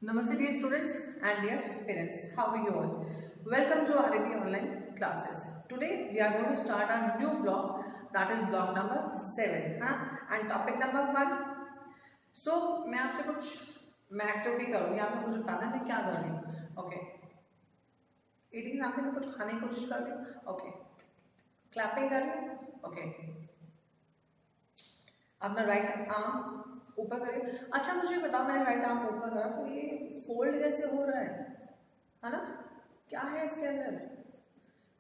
Namaste dear students and dear parents, how are you all? Welcome to RIT online classes. Today we are going to start our new block, that is block number 7 and topic number 1. So मैं आपसे कुछ activity करूँगी, आपको मुझे बताना है क्या कर रही हूँ. ओके, ईटिंग सामने में कुछ खाने की कोशिश कर रही हूँ. ओके, क्लैपिंग कर रही हूँ. ओके, अपना राइट आर्म ऊपर करिए. अच्छा मुझे बताओ, मैंने राइट आर्म ऊपर करा तो ये फोल्ड कैसे हो रहा है ना? क्या है इसके अंदर?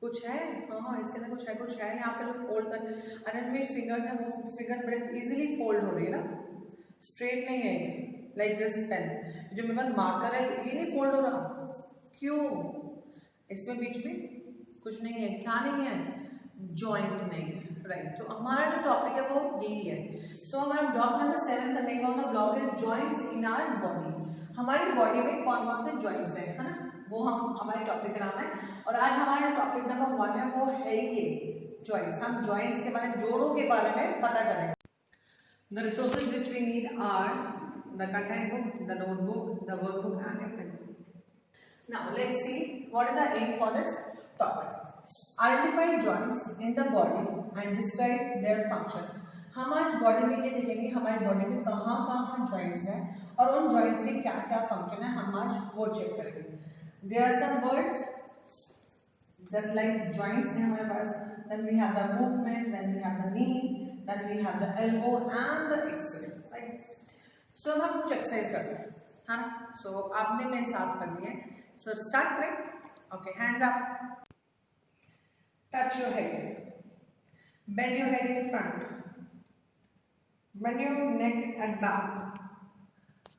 कुछ है. हाँ, इसके अंदर कुछ है. यहाँ पे जो फोल्ड कर, अरे मेरे फिंगर्स है वो फिंगर बड़े इजीली फोल्ड हो रही है ना, स्ट्रेट नहीं है लाइक दिस पेन. जो मेरे पास मार्कर है ये नहीं फोल्ड हो रहा. क्यों? इसमें बीच में कुछ नहीं है. क्या नहीं है? जॉइंट नहीं है. राइट. तो हमारा जो टॉपिक है वो यही है. सो हमारा ब्लॉक नंबर 7 का name of the block is joints in our body. हमारी बॉडी में कौन कौन से जॉइंट्स हैं, है ना, वो हम हमारे टॉपिक का नाम है. और आज हमारा टॉपिक नंबर 1 है वो है ये जॉइंट्स. हम जॉइंट्स के बारे में, जोड़ों के बारे में पता करेंगे. The resources which we need are the content book, the notebook, the workbook and a pencil. Now let's see what is the aim for this topic. Identify joints in the body and describe their function. हम आज body में ये देखेंगे हमारी body में कहाँ कहाँ joints हैं और उन जॉइंट्स के क्या क्या फंक्शन है, हम आज वो चेक करेंगे. There are some words that like joints हैं हमारे पास. Then we have the movement, then we have the knee, then we have the elbow and the axle. Right? So हम कुछ एक्सरसाइज करते हैं, है ना. So आपने मेरे साथ करनी है. So start करें. Okay, hands up. Touch your head. Bend your head in front. Bend your neck and back.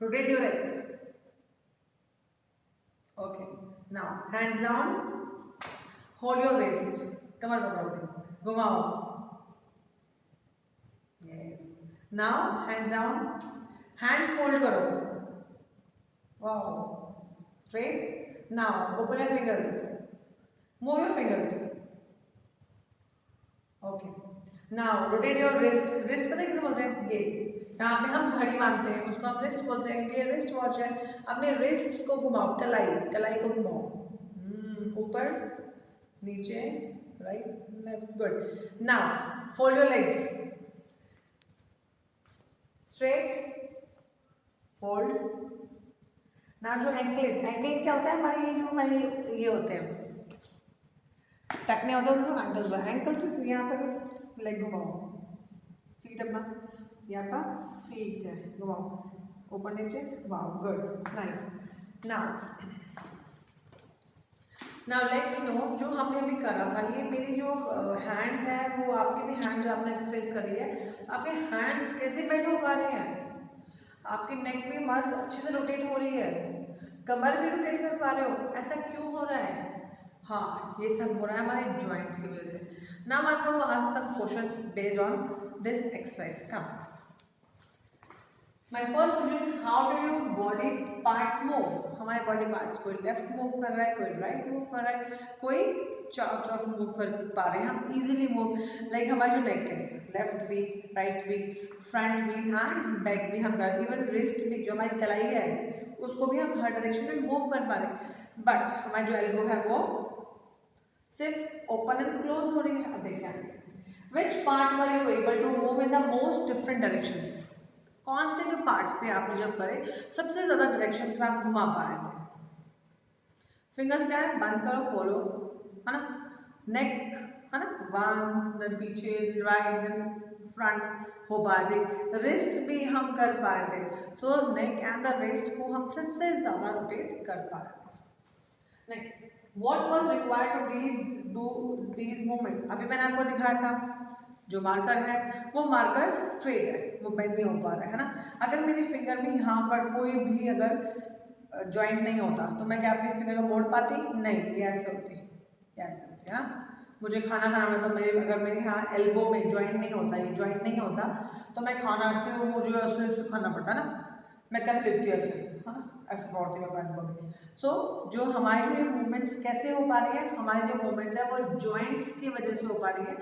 Rotate your neck. Okay. Now hands down. Hold your waist. कमर पकड़ो. घुमाओ. Yes. Now hands down. Hands fold करो. Wow. Straight. Now open your fingers. Move your fingers. Okay. Now rotate your wrist. Wrist पता है किसे बोलते हैं? ये यहाँ पे हम घड़ी बांधते हैं उसको हम रिस्ट बोलते हैं. ये रिस्ट वॉच है. अपने रिस्ट को घुमाओ. कलाई को घुमाओ. ऊपर नीचे right left. Good. Now fold your legs. Straight fold. Now जो एंकल क्या होता है हमारे, ये जो हमारे ये होते हैं टकने होते हैं उनको एंकल्स. एंकल्स के यहाँ पर लेग घुमाओ. फीट अपना यहाँ का फीट है, घुमाओ ऊपर नीचे. Wow good nice. Now let me know जो हमने अभी करा था, ये मेरी जो हैंड्स हैं वो आपके भी हैंड जो आपने एक्सरसाइज करी है, आपके हैंड्स कैसे बेंड हो पा रहे हैं? आपकी नेक भी मस्त अच्छे से रोटेट हो रही है, कमर भी रोटेट कर पा रहे हो. ऐसा क्यों हो रहा है? हाँ, ये सब हो रहा है हमारे जॉइंट्स की वजह से. Now I'm going to ask some questions based on this exercise. Come. My first question: how do your body parts move? हमारे बॉडी पार्ट्स कोई लेफ्ट मूव कर रहा है, कोई राइट मूव कर रहा है, कोई चारों तरफ मूव कर पा रहे हैं. हम इजीली मूव, लाइक हमारी जो नेक है लेफ्ट भी, राइट भी, फ्रंट भी एंड बैक भी हम कर. इवन रिस्ट भी, जो हमारी कलाई है उसको भी हम हर डायरेक्शन में मूव कर पा रहे हैं. बट हमारी जो एल्बो है वो सिर्फ ओपन एंड क्लोज हो रही है. अब देखिए, which part were you able to move in the most different directions? कौन से जो पार्ट्स थे आपने जब करे सबसे ज्यादा डायरेक्शंस में आप घुमा पा रहे थे? फिंगर्स क्या है? बंद करो खोलो, है ना. नेक है ना, वन, देन पीछे, राइट, देन फ्रंट हो पा रहे थे. रिस्ट भी हम कर पा रहे थे. सो नेक एंड द रिस्ट को हम सबसे ज्यादा रोटेट कर पा रहे थे. Next, What was required to do these movement? अभी मैंने आपको दिखाया था जो मार्कर है वो मार्कर स्ट्रेट है, वो बेंड नहीं हो पा रहा है ना. अगर मेरी फिंगर में यहाँ पर कोई भी अगर जॉइंट नहीं होता तो मैं क्या अपनी फिंगर को मोड़ पाती? नहीं, ये ऐसे होती है ना. मुझे खाना खाना तो मेरे अगर मेरे यहाँ एल्बो में जॉइंट नहीं होता, ये जॉइंट नहीं होता तो मैं खाना फिर मुझे ऐसे खाना पड़ता ना. मैं कैसे लिखती हूँ ऐसे, है ना, ऐसे पढ़ती मैं पैन को. सो जो हमारी जो मूवमेंट्स कैसे हो पा रही है, हमारी जो मूवमेंट्स है वो जॉइंट्स की वजह से हो पा रही है.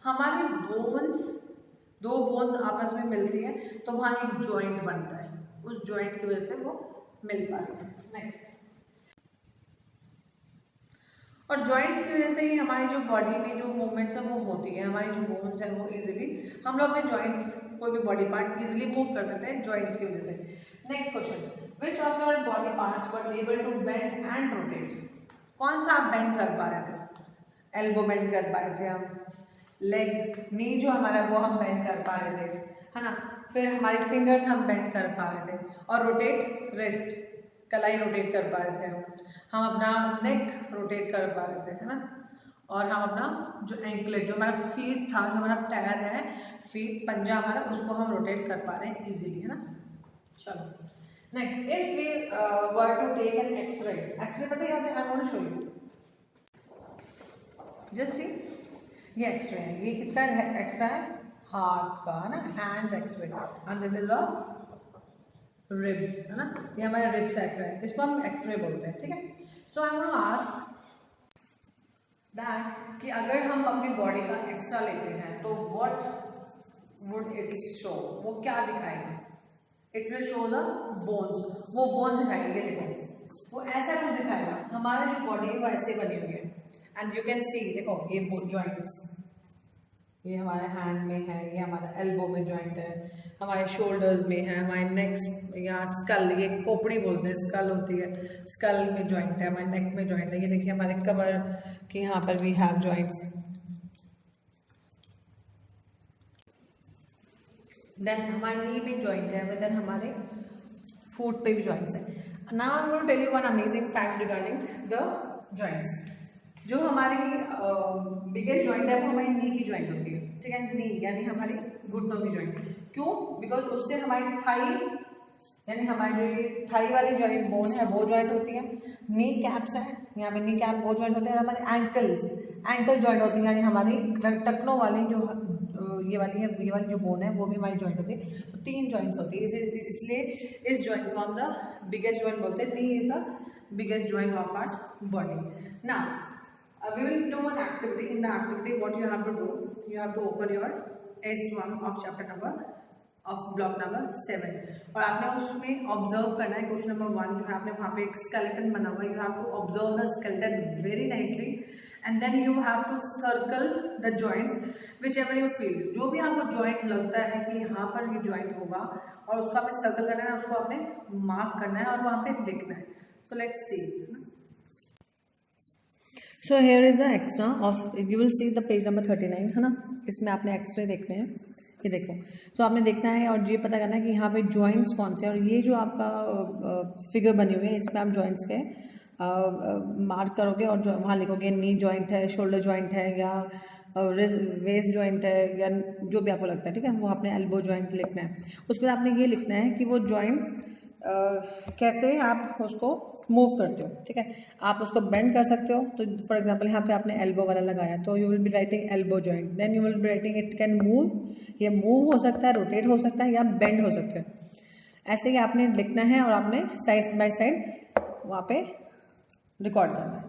हमारी बोन्स, दो बोन्स आपस में मिलती है तो वहाँ एक जॉइंट बनता है, उस जॉइंट की वजह से वो मिल पा रही है। नेक्स्ट, और जॉइंट्स की वजह से ही हमारी जो बॉडी में जो मूवमेंट्स है वो होती है, हमारी जो बोन्स है वो इजीली, हम लोग अपने जॉइंट्स कोई भी बॉडी पार्ट इजीली मूव कर सकते हैं जॉइंट्स की वजह से। Next question, which of your body parts were able to bend and rotate? कौन सा आप बेंड कर पा रहे थे? एल्बो बेंड कर पा रहे थे हम, लेग नी जो हमारा वो हम बेंड कर पा रहे थे, है ना, फिर हमारे फिंगर्स हम बेंड कर पा रहे थे, और रोटेट रिस्ट, कलाई रोटेट कर पा रहे थे हम अपना नेक रोटेट कर पा रहे थे, है ना, और हम अपना जो एंकलेट, जो हमारा फीट था, जो हमारा पैर है, फीट पंजा हमारा, उसको हम रोटेट कर पा रहे हैं इजीली, है ना। चलो next, if we were to take an x-ray, x-ray पता क्या है? I want to show you, just see, ये एक्सरे है, ये किसका है? एक्सरे है हाथ का, है ना, hand x-ray, and this is of ribs, है ना, ये हमारे रिब्स एक्सरे है, इसको हम एक्सरे बोलते हैं, ठीक है। So I want to ask that कि अगर हम अपनी बॉडी का एक्स्ट्रा लेते हैं तो व्हाट वुड इट शो? वो क्या दिखाएगा? It will show the bones, वो बोन्स दिखाएंगे, देखो वो ऐसा कुछ दिखाएगा, हमारी जो बॉडी है वो ऐसे बनी हुई है, एंड यू कैन सी, देखो ये जॉइंट्स, ये हमारे हैंड में है, ये हमारा एल्बो में जॉइंट है, हमारे शोल्डर्स में है, हमारे नेक्स, यहाँ स्कल, ये खोपड़ी बोलते हैं, स्कल होती है, स्कल में जॉइंट है, हमारे नेक में जॉइंट है, ये देखिए हमारे कमर के यहाँ पर भी हैव जॉइंट्स, देन हमारे नी में जॉइंट है, देन हमारे फुट पे भी जॉइंट्स है। Now I want to tell you one amazing fact regarding the joints. जो हमारी बिगेस्ट जॉइंट है वो हमारी नी की जॉइंट होती है, ठीक है, नी यानी हमारी घुटनों की जॉइंट। क्यों? बिकॉज उससे हमारी थाई, यानी हमारी जो ये थाई वाली जॉइंट बोन है वो जॉइंट होती है, नी कैप्स है, यहाँ पे नी कैप वो जॉइंट होते हैं, और हमारे एंकल जॉइंट होती है, यानी हमारी टखनों वाली जो ये वाली है, ये वाली जो बोन है वो भी हमारी जॉइंट होती है, तो 3 जॉइंट्स होती है, इसलिए इस जॉइंट को हम द बिगेस्ट जॉइंट बोलते हैं। Knee is the biggest joint of our body. Now we will do an activity. In the activity, what you have to do, you have to open your S1 of chapter number of block number 7, और आपने उसमें observe करना है question number 1 जो है, आपने वहाँ पे एक स्केलेटन बना हुआ है, you have to observe the skeleton very nicely, and then you have to circle the joints whichever you feel, जो भी आपको जॉइंट लगता है कि यहाँ पर ये जॉइंट होगा, और उसको आपने सर्कल करना है, उसको आपने मार्क करना है और वहाँ पे लिखना है। So let's see, so here is the extra off, you will see the page number 39, है ना, इसमें आपने एक्सरे देखने हैं, ये देखो, तो आपने देखना है और ये पता करना है कि यहाँ पे जॉइंट्स कौन से, और ये जो आपका फिगर बनी हुई है इसमें आप जॉइंट्स के मार्क करोगे, और वहाँ लिखोगे नी जॉइंट है, शोल्डर जॉइंट है, या वेस्ट जॉइंट है, या जो भी आपको लगता है, ठीक है, वो आपने एल्बो जॉइंट लिखना है। उसके बाद आपने ये लिखना है कि वो जॉइंट्स कैसे आप उसको मूव करते हो, ठीक है, आप उसको बेंड कर सकते हो, तो फॉर एग्जांपल यहाँ पे आपने एल्बो वाला लगाया, तो you will be writing elbow joint, then you will be writing it can move, ये मूव हो सकता है, रोटेट हो सकता है, या बेंड हो सकता है, ऐसे ही आपने लिखना है, और आपने साइड बाय साइड वहाँ पे रिकॉर्ड करना है।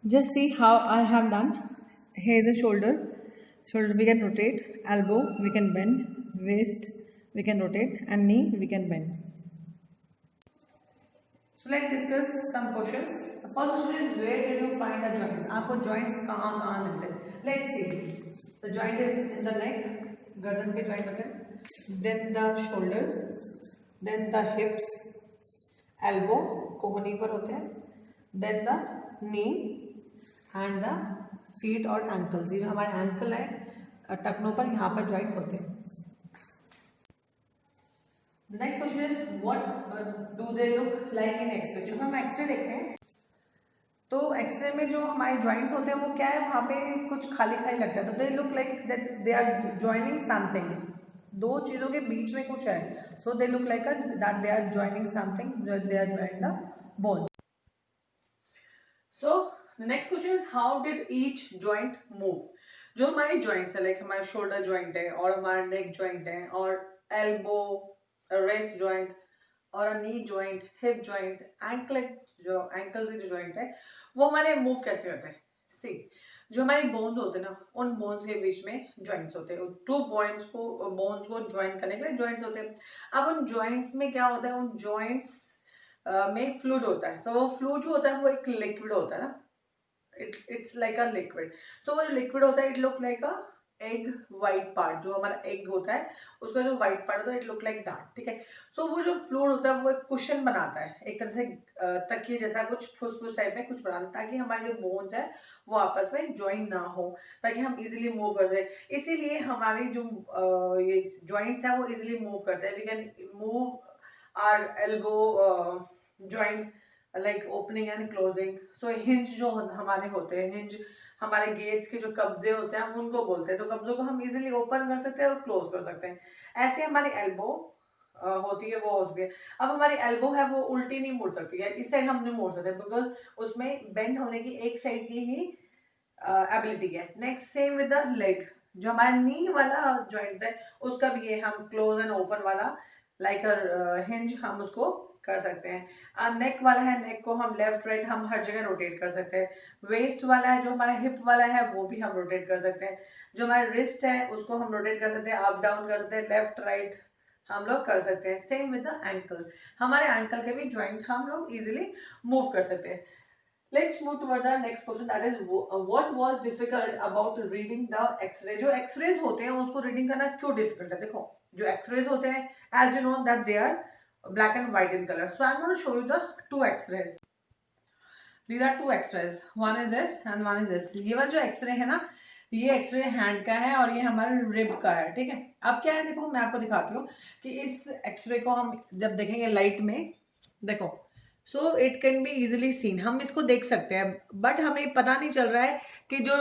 Just see how I have done, here is the shoulder we can rotate, elbow we can bend, wrist we can rotate, and knee we can bend. So let's discuss some questions. The first question is, where did you find the joints? आपको joints कहाँ मिलते हैं? Let's see. The joint is in the neck, गर्दन पे joint होते हैं. Then the shoulders, then the hips, elbow कोहनी पर होते हैं. Then the knee and the feet और ankles. ये जो हमारे ankle है, टखनों पर यहाँ पर joints होते हैं. The next question is, what do they look like in X-ray? जब हम X-ray देखते हैं तो X-ray में जो हमारे joints होते हैं वो क्या है, वहाँ पे कुछ खाली खाली लगता है, तो they look like that they are joining something, दो चीजों के बीच में कुछ है, so they look like that they are joining something, they are joining the bone. So the next question is, how did each joint move? जो हमारे joints है, like हमारे shoulder joint है, और हमारा neck joint है, और elbow, रेस्ट जॉइंट, और knee joint, hip joint, ankle से जो जॉइंट है वो हमारे मूव कैसे करते हैं। सी, जो हमारे बोन्स होते हैं ना, उन बोन्स के बीच में जॉइंट्स होते हैं, टू पॉइंट्स को बोन्स को ज्वाइन करने के लिए जॉइंट्स होते हैं। अब उन जॉइंट्स में क्या होता है, उन जॉइंट्स में फ्लूइड होता है, तो वो फ्लूइड जो होता है वो एक लिक्विड होता है ना, इट्स लाइक अ लिक्विड। सो वो जो लिक्विड होता है it look like a egg white part, जो हमारा एग होता है उसका जो वाइट पार्ट होता है इट लुक लाइक दैट, ठीक है। सो वो जो फ्लूइड होता है वो एक कुशन बनाता है, एक तरह से तकिए जैसा कुछ फुसफुस टाइप में कुछ बनाता है, ताकि हमारे जो बोन्स है वो आपस में ज्वाइन ना हो, ताकि हम इजीली मूव कर सकें। इसीलिए हमारी जो ये जॉइंट्स है वो इजीली मूव करते हैं। We can move our elbow joint like opening and closing. So hinge जो हमारे होते हैं, हिंज हमारे गेट्स के जो कब्जे होते हैं हम उनको बोलते हैं, तो कब्जों को हम इजीली ओपन कर सकते हैं और क्लोज कर सकते हैं। ऐसे हमारी एल्बो होती है वो होती है। अब हमारी एल्बो है वो उल्टी नहीं मुड़ सकती है, इस साइड हम नहीं मुड़ सकते बिकॉज उसमें बेंड होने की एक साइड की ही एबिलिटी है। Next same with the leg, जो हमारा नी वाला जॉइंट है उसका भी ये हम क्लोज एंड ओपन वाला लाइक हिंज हम उसको कर सकते हैं। नेक वाला है, नेक को हम लेफ्ट राइट हम हर जगह रोटेट कर सकते हैं। वेस्ट वाला है जो हमारा हिप वाला है वो भी हम रोटेट कर सकते हैं। जो हमारा रिस्ट है उसको हम रोटेट कर सकते हैं, अप डाउन कर सकते हैं, लेफ्ट राइट हम लोग कर सकते हैं। सेम विद द एंकल, हमारे एंकल के भी जॉइंट हम लोग इजिली मूव कर सकते हैं। Let's move towards our next question, that is what was difficult about reading the X-ray। जो X-rays होते हैं उसको रीडिंग करना क्यों डिफिकल्ट है? देखो जो X-rays होते हैं as you know that they are black and white in color, so I'm going to show you the two X-rays। These are two X-rays, one is this and one is this। ये वाला जो X-ray है ना, ये x ray hand का है और ये हमारे रिब का है, ठीक है। अब क्या है, देखो मैं आपको दिखाती हूँ कि इस एक्सरे को हम जब देखेंगे लाइट में, देखो so it can be easily seen, हम इसको देख सकते हैं बट हमें पता नहीं चल रहा है कि जो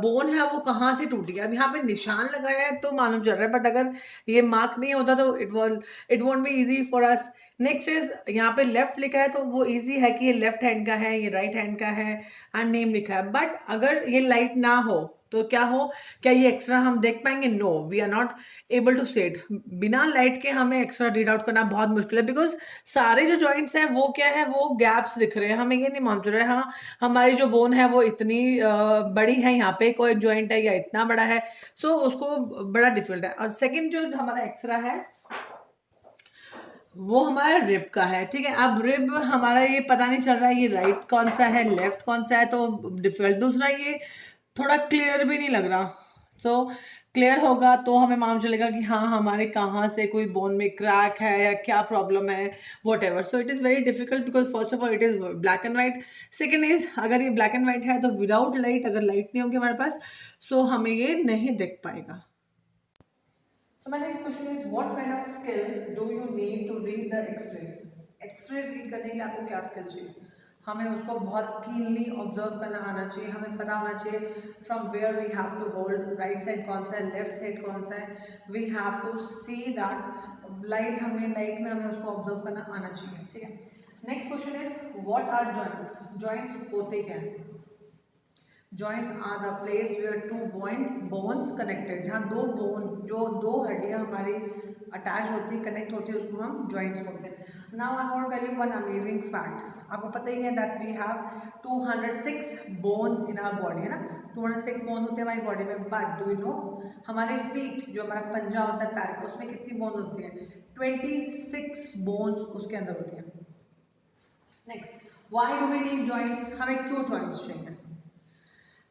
बोन है वो कहाँ से टूटी है। अब यहाँ पे निशान लगाया है तो मालूम चल रहा है, बट अगर ये मार्क नहीं होता तो it won't be easy for us. Next is यहाँ पे लेफ्ट लिखा है तो वो इजी है कि ये लेफ्ट हैंड का है, ये राइट हैंड का है एंड नेम लिखा है। बट अगर ये लाइट ना हो तो क्या हो, क्या ये एक्स्ट्रा हम देख पाएंगे? No, we are not able to see it. बिना लाइट के हमें एक्स्ट्रा रीड आउट करना बहुत मुश्किल है, बिकॉज सारे जो जॉइंट्स हैं वो क्या है, वो गैप्स दिख रहे हैं, हमें ये नहीं मालूम चल रहा है हाँ हमारी जो बोन है वो इतनी बड़ी है, यहाँ पे कोई जॉइंट है या इतना बड़ा है। सो उसको बड़ा डिफिकल्ट है। और सेकेंड जो हमारा एक्स्ट्रा है वो हमारा रिब का है, ठीक है। अब रिब हमारा ये पता नहीं चल रहा है ये राइट कौन सा है लेफ्ट कौन सा है, तो डिफिकल्ट। दूसरा ये थोड़ा क्लियर भी नहीं लग रहा, सो क्लियर होगा तो हमें मालूम चलेगा कि हाँ हमारे कहाँ से कोई बोन में क्रैक है या क्या प्रॉब्लम है, what ever. So it is very difficult because first of all it is black and white. Second is अगर ये ब्लैक एंड वाइट है तो विदाउट लाइट, अगर लाइट नहीं होगी हमारे पास सो हमें ये नहीं दिख पाएगा। So my next question is what kind of skill do you need to read the X-ray? X-ray read करने के लिए आपको क्या स्किल चाहिए? हमें उसको बहुत कीनली ऑब्जर्व करना आना चाहिए, हमें पता होना चाहिए from where we have to hold, right side कौन सा है, लेफ्ट साइड कौन सा है। We have to see that light, हमें लाइट में हमें उसको ऑब्जर्व करना आना चाहिए, ठीक है। Next question is what are joints? Joints होते क्या हैं? Joints are the place where two bones connected, जहाँ दो बोन जो दो हड्डियाँ हमारी अटैच होती हैं, कनेक्ट होती है, उसको हम जॉइंट्स बोलते हैं। Now I want to tell you one amazing fact. आपको पता ही है that we have 206 bones in our body, है ना। 206 बोन्स होते हैं हमारी बॉडी में, बट डू यू नो हमारे फीट जो हमारा पंजा होता है पैर का, उसमें कितनी बोन्स होती हैं? 26 बोन्स उसके अंदर होती हैं। Next, why do we need joints? हमें क्यों जॉइंट्स चाहिए?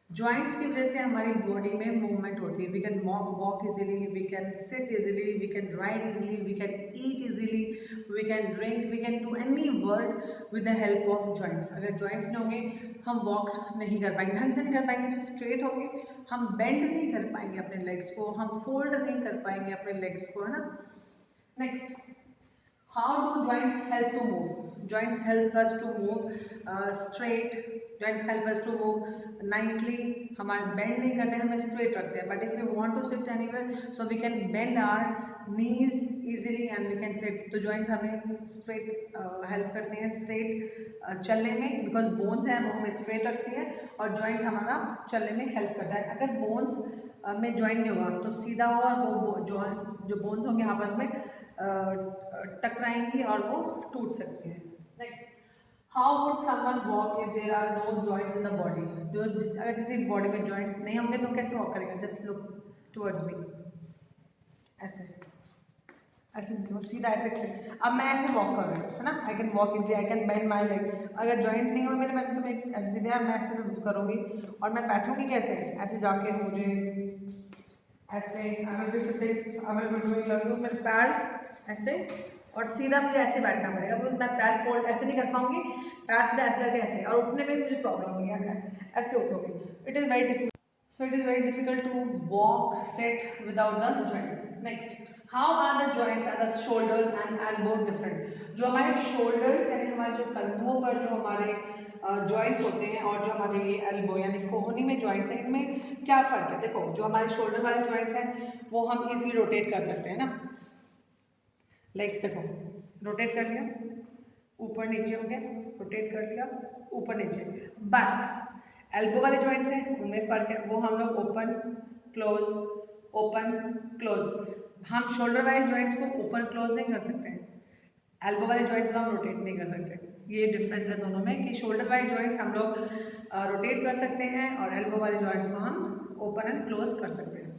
जॉइंट्स की वजह से हमारी बॉडी में मूवमेंट होती है। We can walk easily, we can sit easily, we can ride easily, we can eat easily, we can drink, we can do any work with the help of joints. अगर joints नहीं होंगे हम walk नहीं कर पाएंगे, ढंग से नहीं कर पाएंगे, स्ट्रेट होंगे, हम बेंड नहीं कर पाएंगे अपने लेग्स को, हम फोल्ड नहीं कर पाएंगे अपने लेग्स को, है ना। Next, how do joints help to move? Joints help us to move straight, joints help us to move nicely। हमारे bend नहीं करते, हमें straight रखते हैं। But if we want to sit anywhere, so we can bend our knees easily and we can sit। तो joints हमें straight help करते हैं straight चलने में, because bones हैं वो हमें straight रखती है और joints हमारा चलने में help करता है। अगर bones में joint नहीं हुआ तो सीधा हुआ और वो जो bones होंगे आपस में टकराएंगी और वो टूट सकती है। Next, how would someone walk if there are no joints in the body? जो जिस अगर किसी बॉडी में जॉइंट नहीं होंगे तो कैसे वॉक करेगा? जस्ट लुक टुवर्ड्स मी, ऐसे ऐसे देखो, सीधा ऐसे करें। अब मैं ऐसे वॉक कर रही हूँ, है ना, I can walk easily, I can bend my leg. अगर जॉइंट नहीं हो मेरे में तो मैं ऐसे सीधे मैं ऐसे करूँगी और मैं बैठूंगी कैसे? ऐसे जाके मुझे ऐसे आई विल बी डूइंग मेरे पैर ऐसे और सीधा मुझे ऐसे बैठना पड़ेगा बिकॉज मैं पैर फोल्ड ऐसे नहीं कर पाऊंगी, पैर सीधा ऐसे करके ऐसे, और उठने में मुझे प्रॉब्लम होगी, ऐसे उठोगे, it is very difficult. So it is very difficult to walk, sit without the joints. Next, how are the joints at the shoulders and elbow different? जो हमारे shoulders यानी हमारे जो कंधों पर जो हमारे joints होते हैं और जो हमारे ये elbow यानी कोहनी में joints हैं, इनमें क्या फ़र्क है? देखो, जो हमारे shoulder वाले joints हैं वो हम easily rotate कर सकते हैं ना, लाइक देखो, रोटेट कर लिया, ऊपर नीचे हो गया, रोटेट कर लिया, ऊपर नीचे। बट एल्बो वाले जॉइंट्स हैं उनमें फ़र्क है, वो हम लोग ओपन क्लोज ओपन क्लोज। हम शोल्डर वाले जॉइंट्स को ओपन क्लोज नहीं कर सकते, एल्बो वाले जॉइंट्स को हम रोटेट नहीं कर सकते। ये डिफरेंस है दोनों में कि शोल्डर वाले जॉइंट्स हम लोग रोटेट कर सकते हैं और एल्बो वाले जॉइंट्स को हम ओपन एंड क्लोज कर सकते हैं।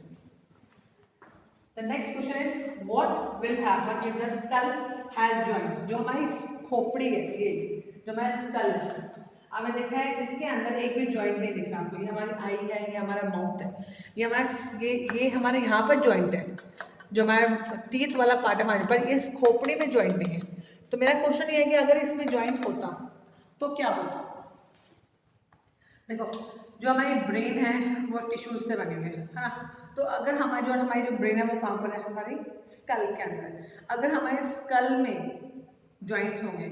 The next question is what will happen if the skull has joints? जो हमारी खोपड़ी है, ये जो हमारा स्कल है, आपने देखा है इसके अंदर एक भी जॉइंट नहीं दिख रहा आपको। ये हमारी आई है, ये हमारा माउथ है, ये हमारा ये हमारे यहाँ पर जॉइंट है, जो हमारा टीथ वाला पार्ट है हमारे पर, इस खोपड़ी में जॉइंट नहीं है। तो मेरा क्वेश्चन ये है कि अगर इसमें जॉइंट होता तो क्या होता? देखो, जो हमारी ब्रेन है वो टिश्यूज से बने हुए है ना, तो अगर हमारी जो ब्रेन है वो कहाँ पर है? हमारी स्कल के अंदर है। अगर हमारे स्कल में जॉइंट्स होंगे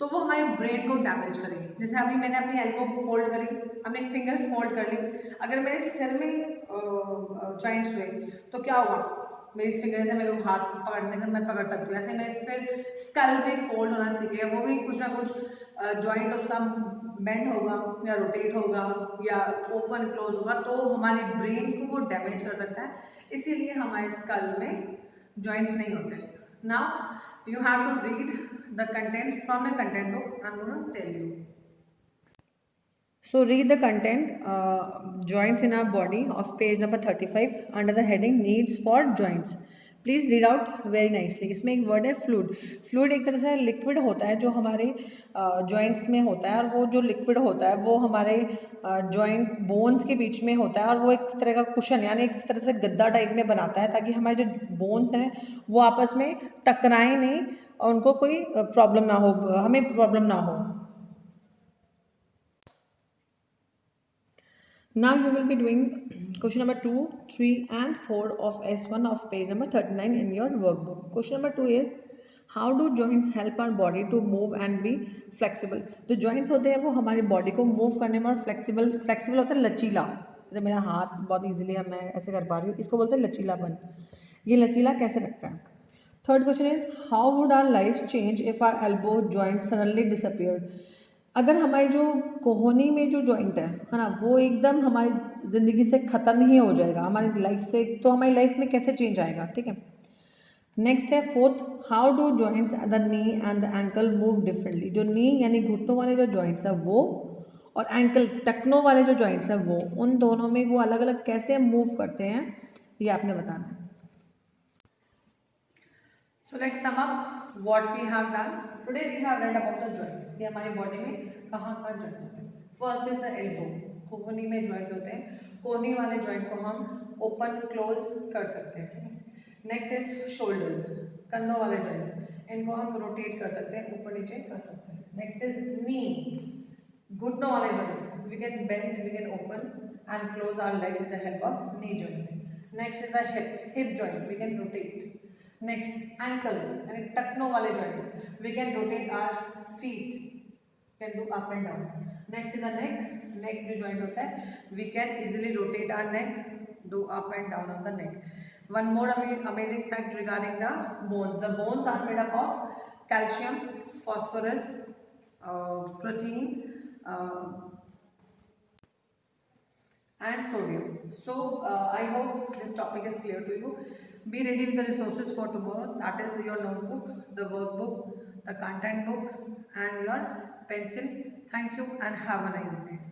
तो वो हमारे ब्रेन को डैमेज करेगी। जैसे अभी मैंने अपनी एल्बो फोल्ड करी, अपने फिंगर्स फोल्ड कर ली, अगर मेरे सिर में जॉइंट्स हुए तो क्या होगा? मेरी फिंगर से मेरे को हाथ पकड़ने से मैं पकड़ सकती हूँ, ऐसे मैं फिर स्कल भी फोल्ड होना सीखेगा, वो भी कुछ ना कुछ जॉइंट उसका बेंड होगा या रोटेट होगा या ओपन क्लोज होगा, तो हमारे ब्रेन को वो डैमेज कर सकता है। इसीलिए हमारे स्कल में जॉइंट्स नहीं होते। Now you have to read the content from a content book, I am going to tell you. So read the content, joints in our body of page number 35 under the heading needs for joints. Please read out very nicely. इसमें एक word है fluid. Fluid एक तरह से liquid होता है जो हमारे जॉइंट्स में होता है, और वो जो लिक्विड होता है वो हमारे जॉइंट बोन्स के बीच में होता है, और वो एक तरह का कुशन यानी एक तरह से गद्दा टाइप में बनाता है ताकि हमारे जो बोन्स हैं वो आपस में टकराएं नहीं और उनको कोई प्रॉब्लम ना हो, हमें प्रॉब्लम ना हो। Now you will be doing question number 2, 3 and 4 of S1 of page number 39 in your workbook. Question number 2 is how do joints help our body to move and be flexible? जो joints होते हैं वो हमारी body को move करने में और flexible होता है लचीला। जैसे मेरा हाथ बहुत easily है, मैं ऐसे कर पा रही हूँ, इसको बोलते हैं लचीलापन। ये लचीला कैसे रखता है? Third question is how would our life change if our elbow joint suddenly disappeared? अगर हमारी जो कोहनी में जो जॉइंट है ना, वो एकदम हमारी ज़िंदगी से ख़त्म ही हो जाएगा, हमारी लाइफ से, तो हमारी लाइफ में कैसे चेंज आएगा? ठीक है। नेक्स्ट है fourth, how do joints at the knee and the ankle move differently? जो नी यानी घुटनों वाले जो जॉइंट्स है वो, और एंकल टखनों वाले जो जॉइंट्स है वो, उन दोनों में वो अलग अलग कैसे मूव करते हैं, ये आपने बताना है। So let's sum up what we have done. Today we have read about the joints. ये हमारी बॉडी में कहाँ कहाँ जॉइंट होते हैं। फर्स्ट इज द एल्बो, कोहनी में जॉइंट होते हैं, कोहनी वाले जॉइंट को हम ओपन क्लोज कर सकते हैं, ठीक है। नेक्स्ट इज शोल्डर्स, कंधों वाले जॉइंट्स, इनको हम रोटेट कर सकते हैं, ऊपर नीचे कर सकते हैं। नेक्स्ट इज नी, घुटनों वाले joints, we can bend, we can open and close our leg with the help of knee joint. Next is the hip joint, we can rotate. Next, ankle यानी टखनों वाले joints, we can rotate our feet, can do up and down. Next is the neck जो joint होता है, we can easily rotate our neck, do up and down on the neck. One more amazing fact regarding the bones. The bones are made up of calcium, phosphorus, protein, and sodium. So I hope this topic is clear to you. Be ready with the resources for tomorrow. That is your notebook, the workbook, the content book and your pencil. Thank you and have a nice day.